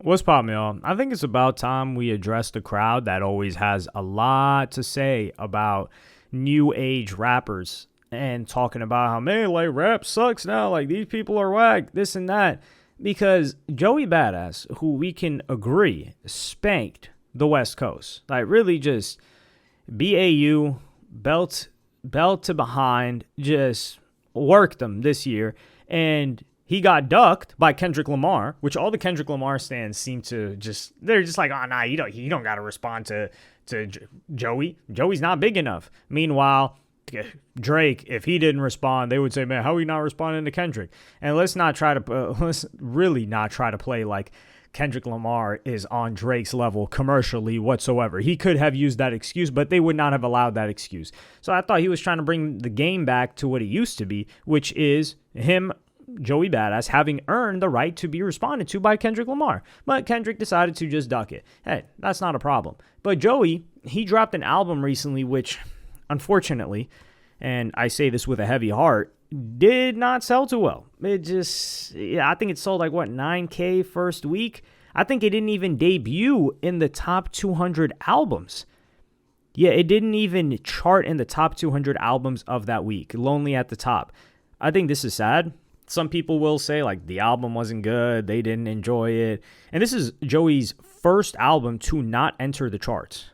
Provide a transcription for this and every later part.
What's poppin', y'all? I think it's about time we address the crowd that always has a lot to say about new age rappers and talking about how, man, like, rap sucks now. Like, these people are whack, this and that. Because Joey Badass, who we can agree spanked the West Coast, like, really just BAU, belt to behind, just worked them this year. And he got ducked by Kendrick Lamar, which all the Kendrick Lamar stands seem to they're just like, oh, nah, you don't got to respond to Joey. Joey's not big enough. Meanwhile, Drake, if he didn't respond, they would say, man, how are we not responding to Kendrick? And let's really not try to play like Kendrick Lamar is on Drake's level commercially whatsoever. He could have used that excuse, but they would not have allowed that excuse. So I thought he was trying to bring the game back to what it used to be, which is him, Joey Badass, having earned the right to be responded to by Kendrick Lamar. But Kendrick decided to just duck it. Hey, that's not a problem. But Joey, he dropped an album recently, which, unfortunately, and I say this with a heavy heart, did not sell too well. I think it sold like, 9K first week? I think it didn't even debut in the top 200 albums. Yeah, it didn't even chart in the top 200 albums of that week. Lonely at the top. I think this is sad. Some people will say, like, the album wasn't good, they didn't enjoy it. And this is Joey's first album to not enter the charts,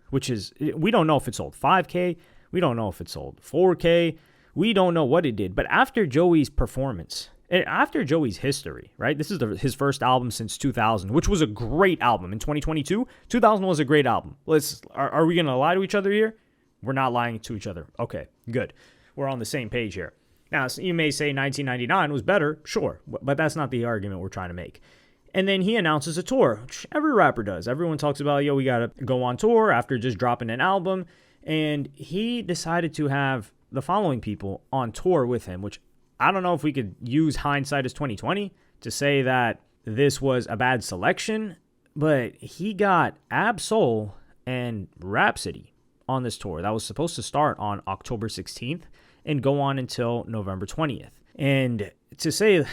which is, we don't know if it sold 5K, we don't know if it sold 4K, we don't know what it did. But after Joey's performance, and after Joey's history, right, this is his first album since 2000, which was a great album. In 2022, 2000 was a great album. Are we going to lie to each other here? We're not lying to each other. Okay, good. We're on the same page here. Now, you may say 1999 was better, sure, but that's not the argument we're trying to make. And then he announces a tour, which every rapper does. Everyone talks about, we got to go on tour after just dropping an album. And he decided to have the following people on tour with him, which I don't know if we could use hindsight as 2020 to say that this was a bad selection, but he got Ab-Soul and Rhapsody on this tour. That was supposed to start on October 16th. And go on until November 20th. And to say,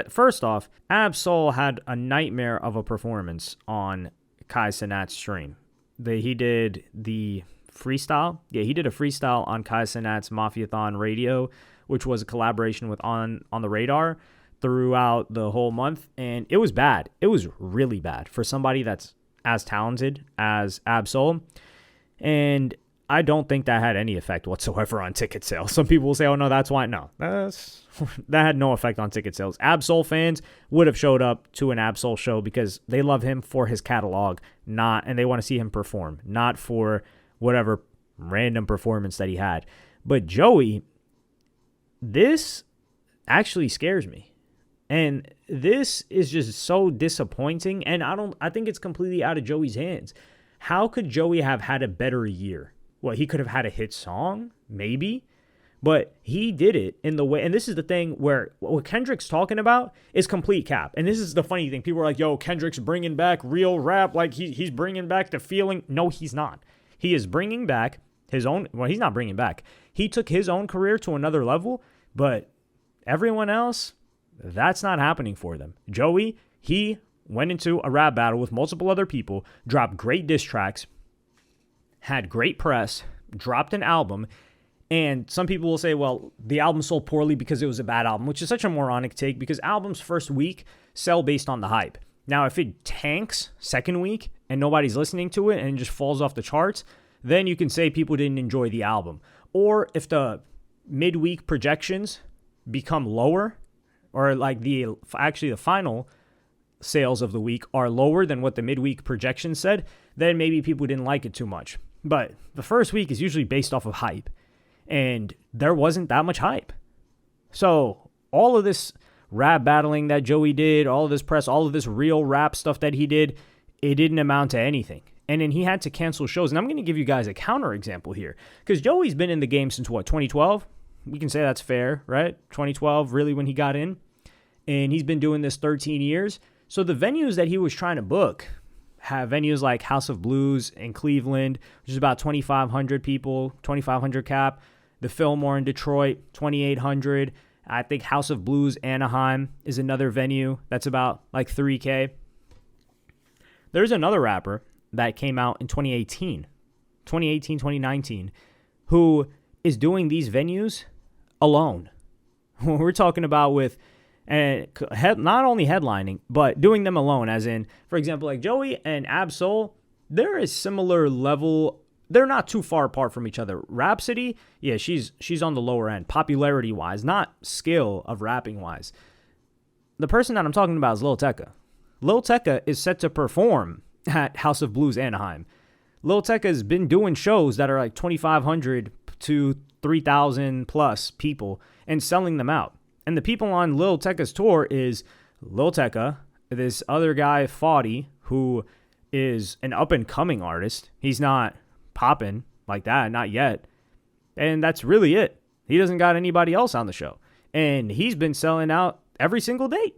first off, Ab-Soul had a nightmare of a performance on Kai Cenat's stream. He did the freestyle. Yeah, he did a freestyle on Kai Cenat's Mafiathon Radio, which was a collaboration with On the Radar throughout the whole month. And it was bad. It was really bad for somebody that's as talented as Ab-Soul. And I don't think that had any effect whatsoever on ticket sales. Some people will say, oh, no, that's why. No, that had no effect on ticket sales. Ab-Soul fans would have showed up to an Ab-Soul show because they love him for his catalog, and they want to see him perform, not for whatever random performance that he had. But Joey, this actually scares me. And this is just so disappointing. And I think it's completely out of Joey's hands. How could Joey have had a better year? Well, he could have had a hit song, maybe, but he did it in the way, and this is the thing where what Kendrick's talking about is complete cap. And this is the funny thing. People are like, yo, Kendrick's bringing back real rap, like he's bringing back the feeling. No, he's not. He is bringing back his own, well, he's not bringing back. He took his own career to another level, but everyone else, that's not happening for them. Joey, he went into a rap battle with multiple other people, dropped great diss tracks, had great press, dropped an album, and some people will say, well, the album sold poorly because it was a bad album, which is such a moronic take because albums first week sell based on the hype. Now, if it tanks second week and nobody's listening to it and it just falls off the charts, then you can say people didn't enjoy the album. Or if the midweek projections become lower, or like the final sales of the week are lower than what the midweek projection said, then maybe people didn't like it too much. But the first week is usually based off of hype, and there wasn't that much hype. So all of this rap battling that Joey did, all of this press, all of this real rap stuff that he did, it didn't amount to anything. And then he had to cancel shows. And I'm going to give you guys a counter example here, because Joey's been in the game since 2012? We can say that's fair, right? 2012, really, when he got in. And he's been doing this 13 years. So the venues that he was trying to book have venues like House of Blues in Cleveland, which is about 2,500 people, 2,500 cap. The Fillmore in Detroit, 2,800. I think House of Blues Anaheim is another venue that's about like 3K. There's another rapper that came out in 2018, 2019, who is doing these venues alone. We're talking about with not only headlining, but doing them alone, as in, for example, like Joey and Ab-Soul, they're a similar level. They're not too far apart from each other. Rhapsody, yeah, she's on the lower end, popularity-wise, not skill of rapping-wise. The person that I'm talking about is Lil Tecca. Lil Tecca is set to perform at House of Blues Anaheim. Lil Tecca has been doing shows that are like 2,500 to 3,000 plus people and selling them out. And the people on Lil Tecca's tour is Lil Tecca, this other guy, Faudy, who is an up-and-coming artist. He's not popping like that, not yet. And that's really it. He doesn't got anybody else on the show. And he's been selling out every single date.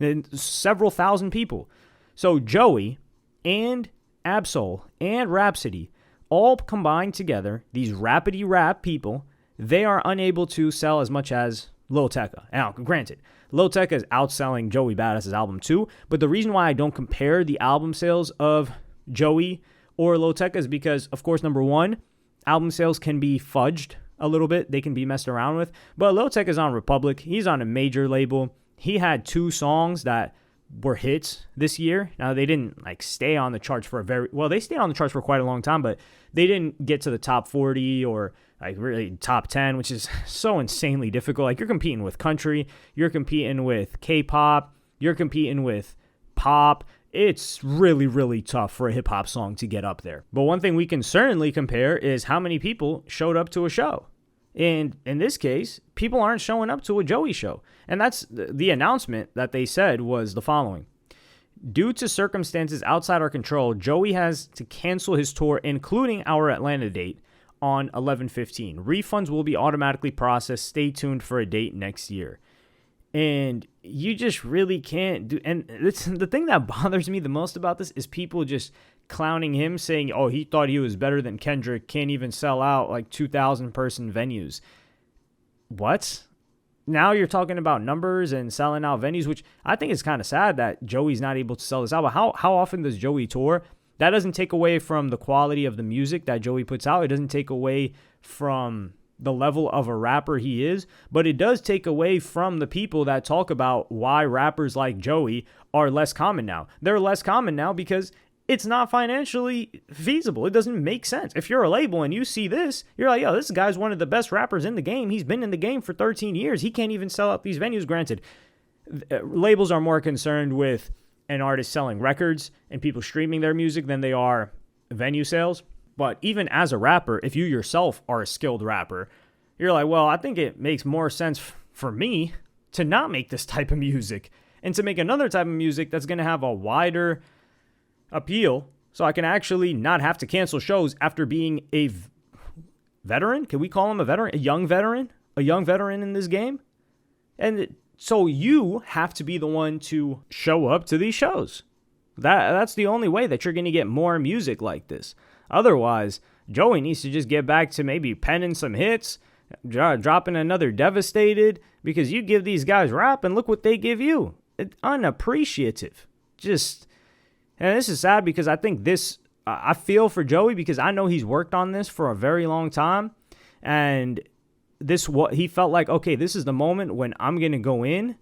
And several thousand people. So Joey and Ab-Soul and Rhapsody all combined together, these rapidy rap people, they are unable to sell as much as Lil Tecca. Now, granted, Lil Tecca is outselling Joey Badass's album too, but the reason why I don't compare the album sales of Joey or Lil Tecca is because, of course, number one, album sales can be fudged a little bit. They can be messed around with. But Lil Tecca's on Republic. He's on a major label. He had 2 songs that were hits this year. Now, they didn't stay on the charts for they stayed on the charts for quite a long time, but they didn't get to the top 40 or really top 10, which is so insanely difficult. You're competing with country, you're competing with K-pop, you're competing with pop. It's really, really tough for a hip-hop song to get up there. But one thing we can certainly compare is how many people showed up to a show. And in this case, people aren't showing up to a Joey show. And that's the announcement that they said was the following. Due to circumstances outside our control, Joey has to cancel his tour, including our Atlanta date, on 11/15. Refunds will be automatically processed. Stay tuned for a date next year. And you just really can't do. And the thing that bothers me the most about this is people just clowning him, saying, oh, he thought he was better than Kendrick, can't even sell out 2,000 person venues. What? Now you're talking about numbers and selling out venues, which I think is kind of sad that Joey's not able to sell this out. But how often does Joey tour? That doesn't take away from the quality of the music that Joey puts out. It doesn't take away from the level of a rapper he is, but it does take away from the people that talk about why rappers like Joey are less common now. They're less common now because it's not financially feasible. It doesn't make sense. If you're a label and you see this, you're like, yo, this guy's one of the best rappers in the game. He's been in the game for 13 years. He can't even sell out these venues. Granted, labels are more concerned with an artist selling records and people streaming their music than they are venue sales. But even as a rapper, if you yourself are a skilled rapper, you're like, well, I think it makes more sense for me to not make this type of music and to make another type of music that's going to have a wider appeal so I can actually not have to cancel shows after being a veteran. Can we call him a veteran? A young veteran in this game? And so you have to be the one to show up to these shows. That's the only way that you're going to get more music like this. Otherwise, Joey needs to just get back to maybe penning some hits, dropping another Devastated, because you give these guys rap and look what they give you. It's unappreciative. And this is sad because I think I feel for Joey because I know he's worked on this for a very long time. And he felt like, okay, this is the moment when I'm going to go in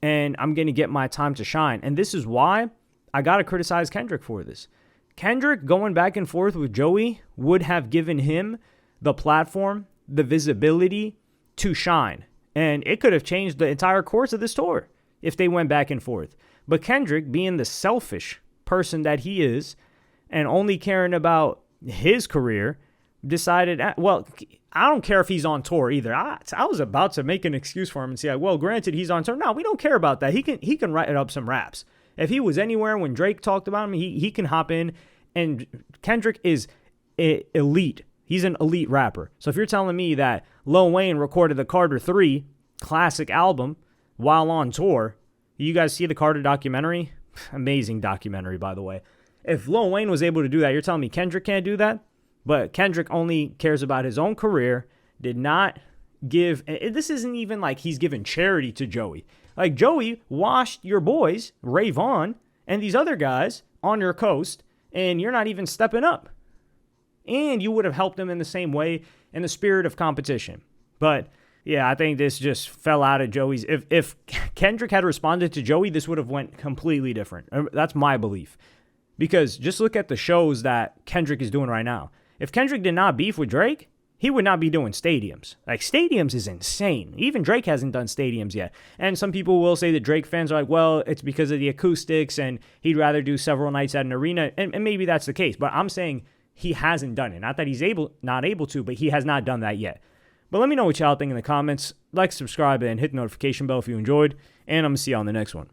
and I'm going to get my time to shine. And this is why I got to criticize Kendrick for this. Kendrick going back and forth with Joey would have given him the platform, the visibility to shine. And it could have changed the entire course of this tour if they went back and forth. But Kendrick, being the selfish person that he is and only caring about his career, decided, well, I don't care if he's on tour either. I was about to make an excuse for him and say, well, granted, he's on tour. No, we don't care about that. He can write up some raps. If he was anywhere when Drake talked about him, he can hop in. And Kendrick is elite. He's an elite rapper. So if you're telling me that Lil Wayne recorded the Carter 3 classic album while on tour, you guys see the Carter documentary? Amazing documentary, by the way. If Lil Wayne was able to do that, you're telling me Kendrick can't do that? But Kendrick only cares about his own career, did not give... This isn't even like he's giving charity to Joey. Like, Joey washed your boys, Ray Vaughn, and these other guys on your coast, and you're not even stepping up. And you would have helped him in the same way in the spirit of competition. But yeah, I think this just fell out of Joey's. If Kendrick had responded to Joey, this would have went completely different. That's my belief. Because just look at the shows that Kendrick is doing right now. If Kendrick did not beef with Drake, he would not be doing stadiums. Like, stadiums is insane. Even Drake hasn't done stadiums yet. And some people will say that Drake fans are like, well, it's because of the acoustics and he'd rather do several nights at an arena. And maybe that's the case. But I'm saying he hasn't done it. Not that he's not able to, but he has not done that yet. But let me know what y'all think in the comments. Like, subscribe, and hit the notification bell if you enjoyed. And I'm going to see you on the next one.